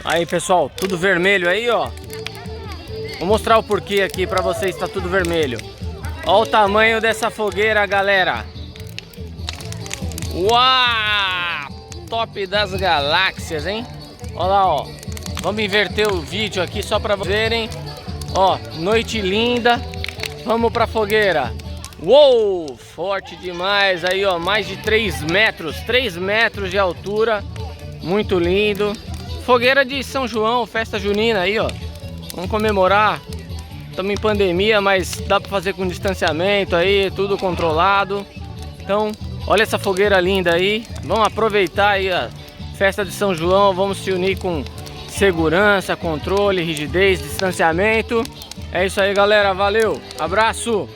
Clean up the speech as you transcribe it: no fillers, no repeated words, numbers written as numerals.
Aí, pessoal, tudo vermelho aí, ó. Vou mostrar o porquê aqui pra vocês, tá tudo vermelho. Olha o tamanho dessa fogueira, galera. Uau! Top das galáxias, hein? Olha lá, ó. Vamos inverter o vídeo aqui só pra vocês verem. Ó, noite linda. Vamos pra fogueira. Uou! Forte demais aí, ó. Mais de 3 metros. 3 metros de altura. Muito lindo. Fogueira de São João, festa junina aí, ó. Vamos comemorar. Estamos em pandemia, mas dá pra fazer com distanciamento aí, tudo controlado. Então, olha essa fogueira linda aí. Vamos aproveitar aí a festa de São João. Vamos se unir com segurança, controle, rigidez, distanciamento. É isso aí, galera. Valeu. Abraço.